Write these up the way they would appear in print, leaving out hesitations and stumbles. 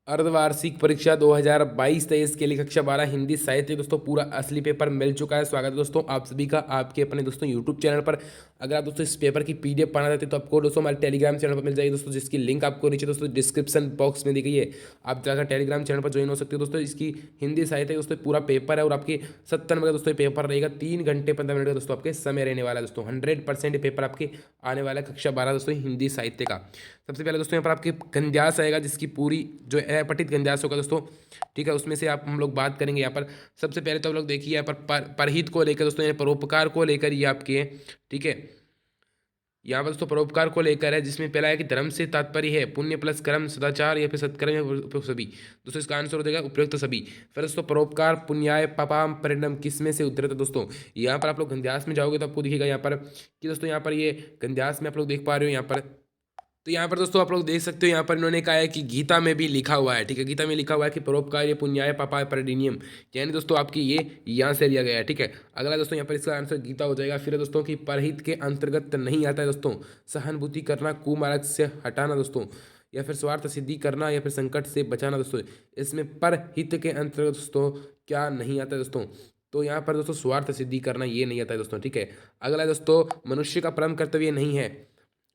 अर्धवार्षिक परीक्षा 2022-23 के लिए कक्षा 12 हिंदी साहित्य दोस्तों पूरा असली पेपर मिल चुका है। स्वागत है दोस्तों आप सभी का आपके अपने दोस्तों यूट्यूब चैनल पर। अगर आप दोस्तों इस पेपर की पीडीएफ पाना चाहते हैं तो आपको दोस्तों हमारे टेलीग्राम चैनल पर मिल जाएगी दोस्तों, जिसकी लिंक आपको नीचे दोस्तों डिस्क्रिप्शन बॉक्स में दी गई है। आप जाकर टेलीग्राम चैनल पर ज्वाइन हो सकते हो दोस्तों। इसकी हिंदी साहित्य दोस्तों पूरा पेपर है और आपके 70 नंबर का दोस्तों पेपर रहेगा। 3 घंटे 15 मिनट का दोस्तों आपके समय रहने वाला है दोस्तों। 100% पेपर आपके आने वाला है कक्षा 12 दोस्तों हिंदी साहित्य का। सबसे पहले दोस्तों यहाँ पर आपके गंध्यास आएगा, जिसकी पूरी जो है पठित गंध्यास होगा दोस्तों। ठीक है, उसमें से आप हम लोग बात करेंगे यहाँ पर। सबसे पहले तो आप लोग देखिए यहाँ पर परहित को लेकर दोस्तों, यहाँ परोपकार को लेकर ये आपके है। ठीक है, यहाँ पर दोस्तों परोपकार को लेकर है, जिसमें पहला है कि धर्म से तात्पर्य है पुण्य प्लस कर्म, सदाचार या फिर सत्कर्म या उपयुक्त सभी। दोस्तों इसका आंसर हो जाएगा उपयुक्त सभी। फिर दोस्तों परोपकार पुण्याय पापाम परिणम किस में से उद्धृत है दोस्तों। यहाँ पर आप लोग गंध्यास में जाओगे तो आपको दिखेगा यहाँ पर कि दोस्तों यहाँ पर ये गंध्यास में आप लोग देख पा रहे हो यहाँ पर। तो यहाँ पर दोस्तों आप लोग देख सकते हो यहाँ पर इन्होंने कहा है कि गीता में भी लिखा हुआ है। ठीक है, गीता में लिखा हुआ है कि परोपकार पुण्याय पापाय परिणियम, यानी दोस्तों आपकी ये यहाँ से लिया गया है। ठीक है, अगला दोस्तों यहाँ पर इसका आंसर गीता हो जाएगा। फिर दोस्तों की परहित के अंतर्गत नहीं आता है दोस्तों सहानुभूति करना, कुमार्ग से हटाना दोस्तों, या फिर स्वार्थ सिद्धि करना, या फिर संकट से बचाना दोस्तों। इसमें परहित के अंतर्गत दोस्तों क्या नहीं आता है दोस्तों, तो यहाँ पर दोस्तों स्वार्थ सिद्धि करना ये नहीं आता है दोस्तों। ठीक है, अगला दोस्तों मनुष्य का परम कर्तव्य नहीं है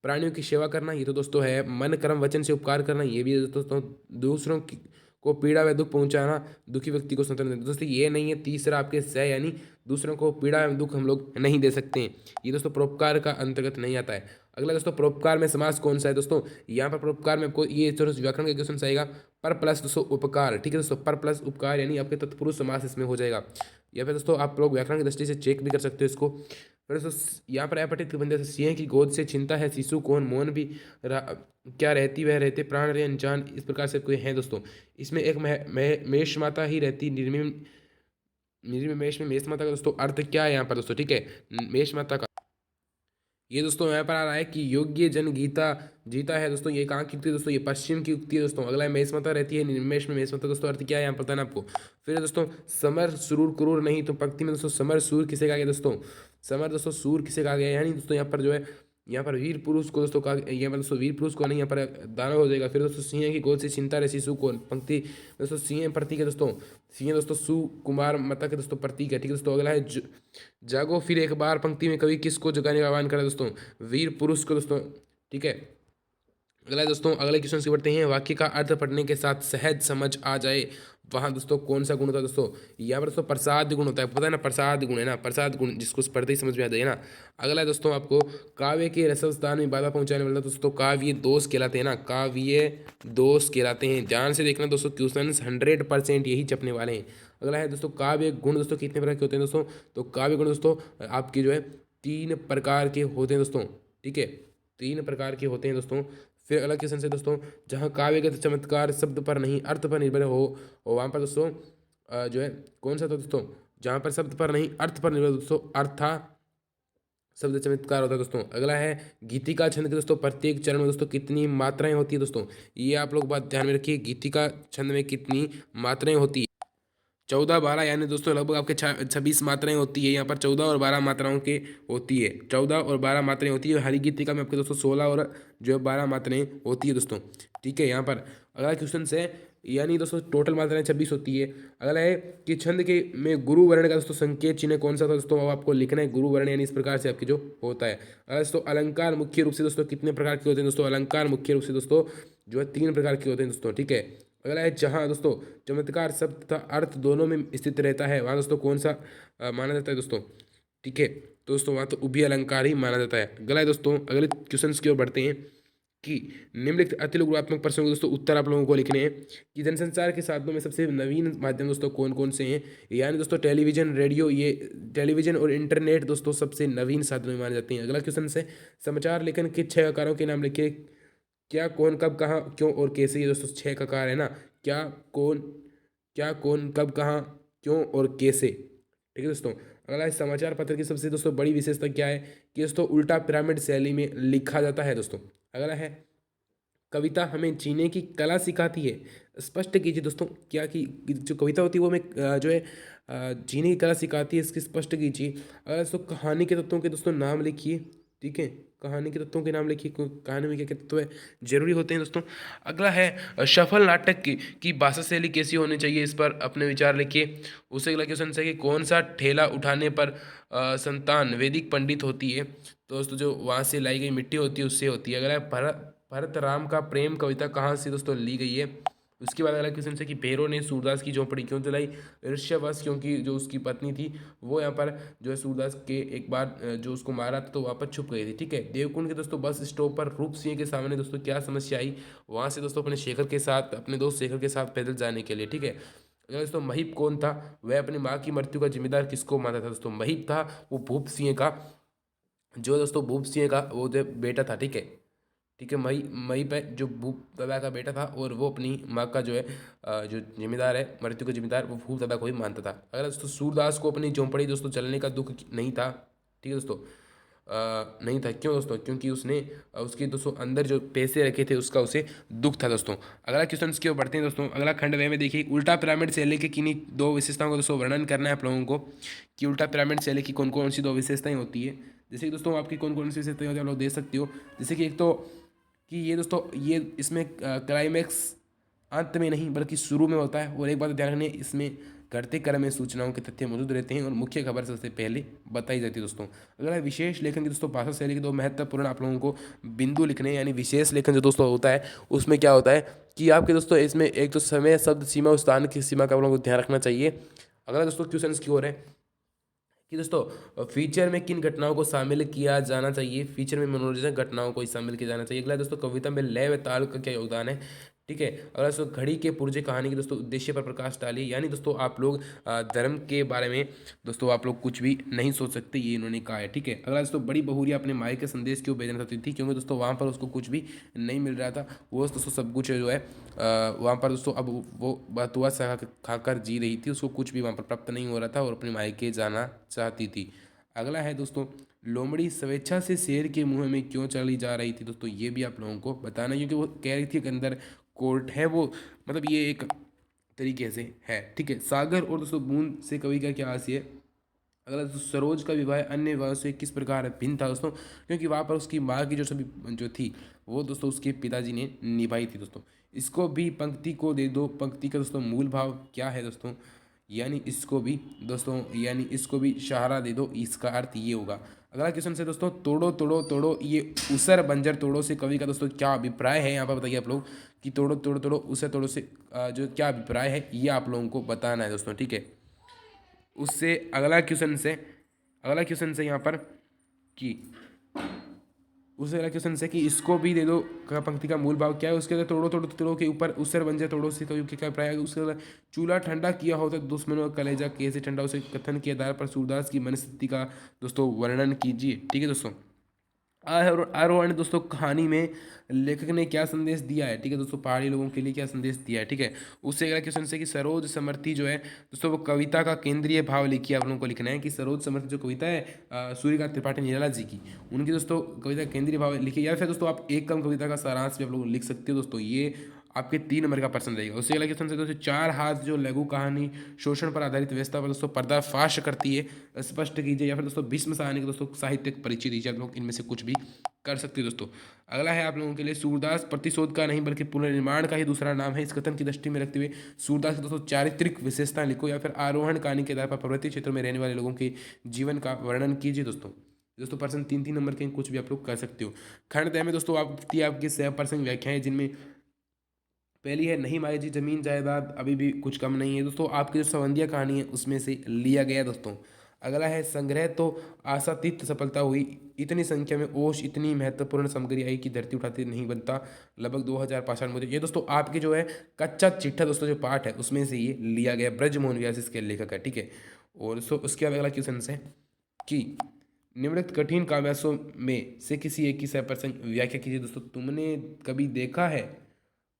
प्राणियों की सेवा करना, ये तो दोस्तों है। मन कर्म वचन से उपकार करना, ये भी दोस्तों। दूसरों की को पीड़ा व दुख पहुंचाना, दुखी व्यक्ति को सांत्वना देना दोस्तों, ये नहीं है। तीसरा आपके सह, यानी दूसरों को पीड़ा एवं दुख हम लोग नहीं दे सकते हैं, ये दोस्तों परोपकार का अंतर्गत नहीं आता है। अगला दोस्तों परोपकार में समास कौन सा है दोस्तों। यहाँ पर परोपकार में आपको ये थोड़ा व्याकरण का क्वेश्चन आएगा। पर प्लस दोस्तों उपकार। ठीक है दोस्तों, पर प्लस उपकार यानी आपके तत्पुरुष समास इसमें हो जाएगा। या फिर दोस्तों आप लोग व्याकरण की दृष्टि से चेक भी कर सकते हो इसको। फिर दोस्तों यहाँ पर अपठित बंदे से सिंह की गोद से छिनता है शिशु कौन, मौन भी क्या रहती वह रहते प्राण रे अनजान, इस प्रकार से कोई है दोस्तों। इसमें एक मेष माता ही रहती निर्मिम निर्मिमेश में मेष माता का दोस्तों अर्थ क्या है यहाँ पर दोस्तों। ठीक है, मेष माता का ये दोस्तों यहाँ पर आ रहा है कि योग्य जन गीता जीता है दोस्तों। ये कहाँ की उक्ति है दोस्तों, ये पश्चिम की उक्ति है दोस्तों। अगला है मेष माता रहती है निर्मेश में मेष माता दोस्तों, अर्थ क्या है यहाँ पता ना आपको। फिर दोस्तों समर सुरूर क्रूर नहीं, तो पंक्ति में दोस्तों समर सूर किसे कहा गया दोस्तों, समर दोस्तों सूर किसे कहा गया, यानी दोस्तों यहाँ पर जो है यहाँ पर वीर पुरुष को दोस्तों कहा, यहाँ पर दोस्तों वीर पुरुष को नहीं, यहाँ पर दानव हो जाएगा। फिर दोस्तों सिंह की गोद से चिंता रहे शिशु को, पंक्ति दोस्तों सिंह प्रतीक है दोस्तों। सिंह दोस्तों सुकुमार माता के दोस्तों प्रतीक है। ठीक है दोस्तों, अगला है जागो फिर एक बार, पंक्ति में कवि किसको जगाने का आह्वान करा दोस्तों, वीर पुरुष को दोस्तों। ठीक है, अगला है दोस्तों, अगले क्वेश्चन से बढ़ते हैं। वाक्य का अर्थ पढ़ने के साथ सहज समझ आ जाए वहाँ दोस्तों कौन सा गुण होता है दोस्तों। यहाँ पर दोस्तों प्रसाद गुण होता है, पता है ना, प्रसाद गुण है ना, प्रसाद गुण जिसको पढ़ते ही समझ में आ जाए ना। अगला है दोस्तों आपको काव्य के रसस्थान में बाधा पहुंचाने वाला दोस्तों काव्य दोष कहलाते हैं ना, काव्य दोष कहलाते हैं। ध्यान से देखना दोस्तों, क्वेश्चन 100% यही चपने वाले हैं। अगला है दोस्तों काव्य गुण दोस्तों कितने प्रकार के होते हैं दोस्तों, तो काव्य गुण दोस्तों आपके जो है 3 प्रकार के होते हैं दोस्तों। ठीक है, 3 प्रकार के होते हैं दोस्तों। फिर अलग क्वेश्चन से दोस्तों, जहाँ काव्यगत चमत्कार शब्द पर नहीं अर्थ पर निर्भर हो, और वहाँ पर दोस्तों जो है कौन सा था दोस्तों, जहाँ पर शब्द पर नहीं अर्थ पर निर्भर दोस्तों अर्था शब्द चमत्कार होता है दोस्तों। अगला है गीतिका छंद के दोस्तों प्रत्येक चरण में दोस्तों कितनी मात्राएं होती है दोस्तों, ये आप लोग बात ध्यान में रखिए। गीतिका छंद में कितनी मात्राएं होती है, 14 12, यानी दोस्तों लगभग आपके 26 मात्राएं होती है। यहाँ पर 14 और 12 मात्राओं के होती है, 14 और 12 मात्राएं होती है। हरी गीतिका में आपके दोस्तों 16 और जो है 12 मात्राएं होती है दोस्तों। ठीक है, यहाँ पर अगला क्वेश्चन से, यानी दोस्तों टोटल मात्राएं 26 होती है। अगला है कि छंद के में गुरु वर्ण का दोस्तों संकेत चिन्ह कौन सा था दोस्तों, अब आपको लिखना है गुरु वर्ण, यानी इस प्रकार से आपकी जो होता है। अगला दोस्तों अलंकार मुख्य रूप से दोस्तों कितने प्रकार के होते हैं दोस्तों, अलंकार मुख्य रूप से दोस्तों जो है 3 प्रकार के होते हैं दोस्तों। ठीक है, अगला है जहाँ दोस्तों चमत्कार शब्द तथा अर्थ दोनों में स्थित रहता है वहाँ दोस्तों कौन सा माना जाता है दोस्तों। ठीक है, तो दोस्तों वहाँ तो उभय अलंकार ही माना जाता है। अगला है दोस्तों, अगले क्वेश्चन की ओर बढ़ते हैं कि निम्नलिखित अतिलघुत्मक प्रश्नों के दोस्तों उत्तर आप लोगों को लिखने हैं कि जनसंचार के साधनों में सबसे नवीन माध्यम दोस्तों कौन कौन से हैं, यानी दोस्तों टेलीविजन रेडियो, ये टेलीविजन और इंटरनेट दोस्तों सबसे नवीन साधनों में माने जाते हैं। अगला क्वेश्चन से समाचार लेखन के 6 आकारों के नाम लिखिए, क्या कौन कब कहाँ क्यों और कैसे, ये दोस्तों 6 ककार है ना, क्या कौन क्या कौन कब कहाँ क्यों और कैसे। ठीक है दोस्तों, अगला है समाचार पत्र की सबसे दोस्तों बड़ी विशेषता क्या है कि दोस्तों उल्टा पिरामिड शैली में लिखा जाता है दोस्तों। अगला है कविता हमें जीने की कला सिखाती है, स्पष्ट कीजिए दोस्तों क्या कि जो कविता होती है वो हमें जो है जीने की कला सिखाती है, इसकी स्पष्ट कीजिए। अगला दोस्तों कहानी के तत्वों के दोस्तों नाम लिखिए। ठीक है, कहानी के तत्वों के नाम लिखिए, कहानी में क्या क्या तत्व है जरूरी होते हैं दोस्तों। अगला है सफल नाटक की भाषा शैली कैसी होनी चाहिए, इस पर अपने विचार लिखिए। उससे अगला क्वेश्चन है कि कौन सा ठेला उठाने पर संतान वैदिक पंडित होती है। तो दोस्तों जो वहाँ से लाई गई मिट्टी होती है उससे होती है। अगला है भरत राम का प्रेम कविता कहाँ से दोस्तों ली गई है। उसके बाद अगला क्वेश्चन है कि भैरव ने सूरदास की झोंपड़ी क्यों जलाई। ईर्ष्यावश, क्योंकि जो उसकी पत्नी थी वो यहाँ पर जो है सूरदास के एक बार जो उसको मारा था तो वहाँ पर छुप गई थी। ठीक है। देवकुंड के दोस्तों बस स्टॉप पर रूप सिंह के सामने दोस्तों क्या समस्या आई, वहाँ से दोस्तों अपने शेखर के साथ, अपने दोस्त शेखर के साथ पैदल जाने के लिए। ठीक है। अगला दोस्तों महिप कौन था, वह अपनी माँ की मृत्यु का जिम्मेदार किसको मानता था। दोस्तों महिप था वो भूप सिंह का, जो दोस्तों भूप सिंह का वो जो बेटा था। ठीक है। ठीक है। मई मई पे जो भूप दादा का बेटा था और वो अपनी माँ का जो है जो जिम्मेदार है, मृत्यु का जिम्मेदार वो भूप दादा को ही मानता था। अगर दोस्तों सूरदास को अपनी झोंपड़ी दोस्तों चलने का दुख नहीं था। ठीक है दोस्तों। नहीं था, क्यों दोस्तों, क्योंकि उसने उसके दोस्तों अंदर जो पैसे रखे थे उसका उसे दुख था दोस्तों। अगला क्वेश्चन इसके ऊपर बढ़ते हैं दोस्तों। अगला खंड वे में देखिए उल्टा पिरामिड शैली के किन्हीं दो विशेषताओं का दोस्तों वर्णन करना है आप लोगों को, कि उल्टा पिरामिड शैली की कौन कौन सी दो विशेषताएं होती है। जैसे कि दोस्तों आपकी कौन कौन सी विशेषताएं होती है आप लोग देख सकते हो। जैसे कि एक तो कि ये दोस्तों ये इसमें क्लाइमैक्स अंत में नहीं बल्कि शुरू में होता है। और एक बात ध्यान रखनी है, इसमें घटते क्रम में सूचनाओं के तथ्य मौजूद रहते हैं और मुख्य खबर सबसे पहले बताई जाती है दोस्तों। अगला है विशेष लेखन की दोस्तों भाषा शैली के दो महत्वपूर्ण आप लोगों को बिंदु लिखने हैं। यानी विशेष लेखन जो दोस्तों होता है उसमें क्या होता है कि आपके दोस्तों इसमें एक तो समय, शब्द सीमा, उस स्थान की सीमा का आप लोगों को ध्यान रखना चाहिए। अगला दोस्तों क्वेश्चन की ओर है कि दोस्तों फीचर में किन घटनाओं को शामिल किया जाना चाहिए। फीचर में मनोरंजक घटनाओं को ही शामिल किया जाना चाहिए। अगला दोस्तों कविता में लय व ताल का क्या योगदान है। ठीक है। अगला दोस्तों घड़ी के पुर्जे कहानी के दोस्तों उद्देश्य पर प्रकाश डालिए। यानी दोस्तों आप लोग धर्म के बारे में दोस्तों आप लोग कुछ भी नहीं सोच सकते, ये इन्होंने कहा है। ठीक है। अगला दोस्तों बड़ी बहुरिया अपने माई के संदेश क्यों भेजना चाहती थी, क्योंकि दोस्तों वहाँ पर उसको कुछ भी नहीं मिल रहा था। वो दोस्तों सब कुछ जो है वहाँ पर दोस्तों अब वो बतुआ खाकर जी रही थी, उसको कुछ भी वहाँ पर प्राप्त नहीं हो रहा था और अपने मायके जाना चाहती थी। अगला है दोस्तों लोमड़ी स्वेच्छा से शेर के मुंह में क्यों चली जा रही थी। दोस्तों ये भी आप लोगों को बताना, क्योंकि वो कह रही थी कि अंदर कोर्ट है, वो मतलब ये एक तरीके से है। ठीक है। सागर और दोस्तों बूंद से कवि का क्या आशय है। अगला दोस्तों सरोज का विवाह अन्य विवाह से किस प्रकार भिन्न था दोस्तों, क्योंकि वहाँ पर उसकी माँ की जो सभी जो थी वो दोस्तों उसके पिताजी ने निभाई थी दोस्तों। इसको भी पंक्ति को दे दो, पंक्ति का दोस्तों मूल भाव क्या है दोस्तों, यानी इसको भी दोस्तों यानी इसको भी सहारा दे दो, इसका अर्थ ये होगा। अगला क्वेश्चन से दोस्तों तोड़ो तोड़ो तोड़ो ये उसर बंजर तोड़ो से कवि का दोस्तों क्या अभिप्राय है, यहाँ पर बताइए आप लोग कि तोड़ो तोड़ो तोड़ो उसर तोड़ो से जो क्या अभिप्राय है ये आप लोगों को बताना है दोस्तों। ठीक है। उससे अगला क्वेश्चन से यहाँ पर कि उससे अगला क्वेश्चन से कि इसको भी दे दो का पंक्ति का मूल भाव क्या है। उसके अंदर तोड़ो तोड़ो तोड़ो के ऊपर उससे बन जाए तोड़ो से कवि के क्या प्राय है। उसके अंदर चूल्हा ठंडा किया हो तो दुश्मनों का कलेजा कैसे ठंडा, उसे कथन के आधार पर सूरदास की मनस्थिति का दोस्तों वर्णन कीजिए। ठीक है दोस्तों। आरोहण दोस्तों कहानी में लेखक ने क्या संदेश दिया है। ठीक है दोस्तों पहाड़ी लोगों के लिए क्या संदेश दिया है। ठीक है। उससे अगला क्वेश्चन से कि सरोज समर्थी जो है दोस्तों वो कविता का केंद्रीय भाव लिखिए। आप लोगों को लिखना है कि सरोज समर्थी जो कविता है सूर्यकांत त्रिपाठी निराला जी की, उनकी दोस्तों कविता केंद्रीय भाव लिखिए। या फिर दोस्तों आप एक कम कविता का सारांश भी आप लोग लिख सकते हो दोस्तों, ये आपके 3 नंबर का प्रश्न रहेगा। उससे अगला क्वेश्चन से दोस्तों 4 हाथ जो लघु कहानी शोषण पर आधारित व्यवस्था पर दोस्तों पर्दाफाश करती है स्पष्ट कीजिए। या फिर दोस्तों भीष्म साहनी के दोस्तों साहित्यिक परिचय दीजिए। आप लोग इनमें से कुछ भी कर सकते हो दोस्तों। अगला है आप लोगों के लिए सूरदास प्रतिशोध का नहीं बल्कि पुनर्निर्माण का ही दूसरा नाम है। इस कथन की दृष्टि में रखते हुए सूरदास की दोस्तों चारित्रिक विशेषता लिखो। या फिर आरोहण कहानी के आधार पर पर्वतीय क्षेत्रों में रहने वाले लोगों के जीवन का वर्णन कीजिए दोस्तों। दोस्तों पर्सन 3 नंबर के कुछ भी आप लोग कर सकते हो। खंड दय में दोस्तों आपकी 6% व्याख्याएं, जिनमें पहली है नहीं माई जी जमीन जायदाद अभी भी कुछ कम नहीं है दोस्तों, आपकी जो संबंधिया कहानी है उसमें से लिया गया दोस्तों। अगला है संग्रह तो आशातीत सफलता हुई, इतनी संख्या में ओश इतनी महत्वपूर्ण सामग्री आई कि धरती उठाती नहीं बनता, लगभग 2000 पाषाण मुद्रे। ये दोस्तों आपके जो है कच्चा चिट्ठा दोस्तों जो पाठ है उसमें से ये लिया गया, ब्रजमोहन व्यास इसके लेखक है। ठीक है। और उसके बाद अगला क्वेश्चन है कि निम्नलिखित कठिन काव्यासों में से किसी एक की 100% व्याख्या कीजिए। दोस्तों तुमने कभी देखा है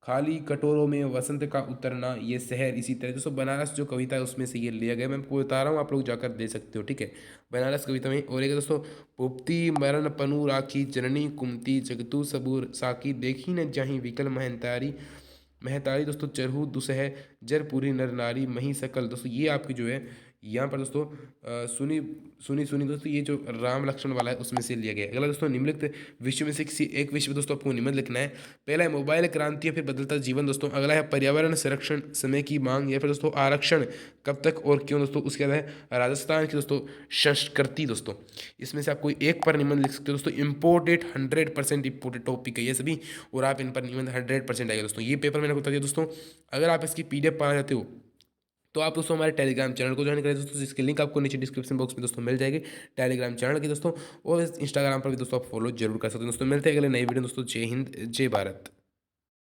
खाली कटोरों में वसंत का उतरना, ये शहर, इसी तरह दोस्तों बनारस जो कविता है उसमें से ये लिया गया। मैं आपको बता रहा हूँ, आप लोग जाकर दे सकते हो। ठीक है। बनारस कविता में और एक दोस्तों पुप्ति मरण पनु राखी जननी कुमति जगतु सबूर साकी देखी न जाही विकल महंतारी महतारी दोस्तों चरहू दुसह जरपुरी नर नारी मही सकल। दोस्तों ये आपकी जो है यहाँ पर दोस्तों सुनी सुनी सुनी दोस्तों, ये जो राम लक्ष्मण वाला है उसमें से लिया गया है। अगला दोस्तों, निम्नलिखित विश्व में से किसी एक विश्व दोस्तों आपको निबंध लिखना है। पहला है मोबाइल क्रांति या फिर बदलता जीवन दोस्तों। अगला है पर्यावरण संरक्षण, समय की मांग या फिर दोस्तों आरक्षण, कब तक और क्यों दोस्तों। उसके बाद है राजस्थान की दोस्तों संस्कृति दोस्तों। इसमें से आप कोई एक पर निबंध लिख सकते हो दोस्तों। इम्पोर्टेड 100% इम्पोर्टेड टॉपिक है ये सभी, और आप इन पर निबंध 100% आएगा दोस्तों। ये पेपर मैंने बता दिया दोस्तों। अगर आप इसकी PDF पाना चाहते हो तो आप दोस्तों हमारे टेलीग्राम चैनल को ज्वाइन करें दोस्तों, जिसकी लिंक आपको नीचे डिस्क्रिप्शन बॉक्स में दोस्तों मिल जाएगी टेलीग्राम चैनल की दोस्तों। और इंस्टाग्राम पर भी दोस्तों आप फॉलो जरूर कर सकते हैं दोस्तों। मिलते हैं अगले नई वीडियो दोस्तों। जय हिंद, जय भारत।